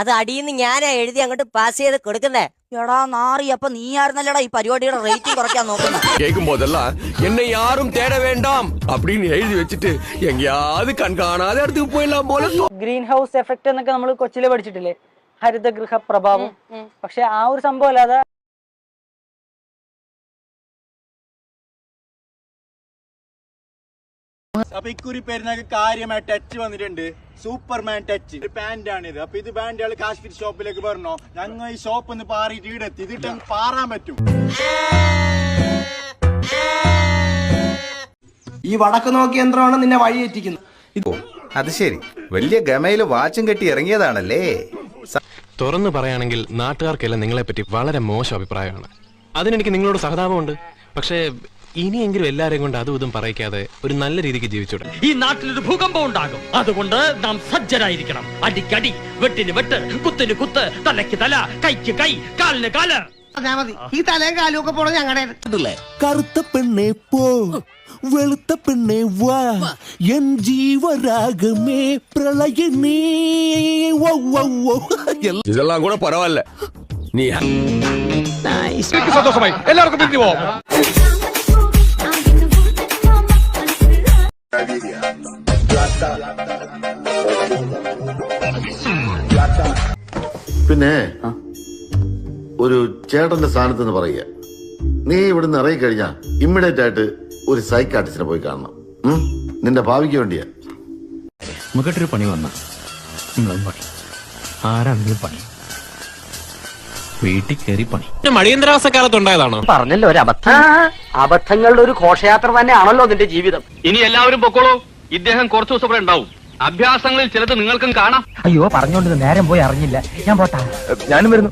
അത് അടിയിന്ന് ഞാനാ എഴുതി അങ്ങോട്ട് പാസ് ചെയ്ത് കൊടുക്കുന്നേ. എടാ നാറി, അപ്പൊ നീ ആയിരുന്നല്ലടാ ഈ പരിപാടിയുടെ റേറ്റിംഗ് കുറയ്ക്കാൻ നോക്കുന്നത്. கேட்கும் போதெல்லாம் என்னை யாரும் தேட வேண்டாம் அப்படின்னு எழுதி வச்சுட்டு எங்கேயாவது கண் காணாத இடத்துக்கு போயிடலாம் போல. ഗ്രീൻ ഹൗസ് എഫക്ട് എന്നൊക്കെ നമ്മൾ കൊച്ചിയിലെ പഠിച്ചിട്ടില്ലേ, ഹരിതഗൃഹ പ്രഭാവം. പക്ഷെ ആ ഒരു സംഭവം അല്ലാതെ അപ്പൊ ഇക്കുറി പെരുന്നാൾക്ക് കാര്യമായ ടച്ച് വന്നിട്ടുണ്ട്. സൂപ്പർമാൻ ടച്ച് ഒരു പാന്റ് ആണിത്. അപ്പൊ ഇത് പാന്റ് കാശ്മീർ ഷോപ്പിലേക്ക് പറഞ്ഞോ, ഞങ്ങൾ ഈ ഷോപ്പ് ഒന്ന് പാറിയിട്ട് ഈടെത്തി ഇതിട്ട് പാറാൻ പറ്റും. ഈ വടക്ക് നോക്കിയ യന്ത്രമാണ് നിന്നെ വഴിയെറ്റിക്കുന്നത്. അത് ശരി, വലിയ ഗമയില് വാച്ചും കെട്ടി ഇറങ്ങിയതാണല്ലേ. തുറന്നു പറയുകയാണെങ്കിൽ നാട്ടുകാർക്കെല്ലാം നിങ്ങളെപ്പറ്റി വളരെ മോശം അഭിപ്രായമാണ്. അതിനെനിക്ക് നിങ്ങളോട് സഹതാപമുണ്ട്. പക്ഷേ ഇനിയെങ്കിലും എല്ലാരെയും കൊണ്ട് അതും ഇതും പറയിക്കാതെ ഒരു നല്ല രീതിക്ക് ജീവിച്ചൂടെ? ഈ നാട്ടിലൊരു ഭൂകമ്പം ഉണ്ടാകും. അതുകൊണ്ട് നാം സജ്ജരായിരിക്കണം. അടിക്കടി, വെട്ടിന് വെട്ട്, കുത്തിന് കുത്ത്, തലയ്ക്ക് തല, കൈക്ക് കൈ, കാലിന് കാല്. ഈ തലയും കാലും ഒക്കെ പോണ ഞങ്ങളുടെ കറുത്ത പെണ്ണെ പോ, വെളുത്ത പെണ്ണെ വാ, എൻ ജീവരാഗമേ പ്രളയനീ. இதெல்லாம் கூட பரவாயில்ல. நீ സന്തോഷമായി, എല്ലാവർക്കും പിരിഞ്ഞു പോവാം. പിന്നെ ഒരു ചേട്ടന്റെ സ്ഥാനത്ത് നിന്ന് പറയുക, നീ ഇവിടുന്ന് ഇറങ്ങിക്കഴിഞ്ഞാ ഇമ്മീഡിയറ്റ് ആയിട്ട് ഒരു സൈക്കാട്രിസ്റ്റിനെ പോയി കാണണം. നിന്റെ ഭാവിക്ക് വേണ്ടിയാ. നമുക്കിട്ടൊരു പണി വന്ന നിങ്ങളും പണി, ആരാണെങ്കിലും പണി, വീട്ടിൽ കയറി പണി. അടിയന്തരാവസ്ഥക്കാലത്ത് ഉണ്ടായതാണോ? പറഞ്ഞല്ലോ ഒരു അബദ്ധം. അബദ്ധങ്ങളുടെ ഒരു ഘോഷയാത്ര തന്നെയാണല്ലോ നിന്റെ ജീവിതം. ഇനി എല്ലാവരും പൊക്കോളൂ. ഇദ്ദേഹം കുറച്ചു ദിവസം ഇവിടെ ഉണ്ടാവും. അഭ്യാസങ്ങളിൽ ചിലത് നിങ്ങൾക്കും കാണാം. അയ്യോ പറഞ്ഞോണ്ട് നേരം പോയി അറിഞ്ഞില്ല. ഞാൻ പോട്ടാ. ഞാനും വരുന്നു.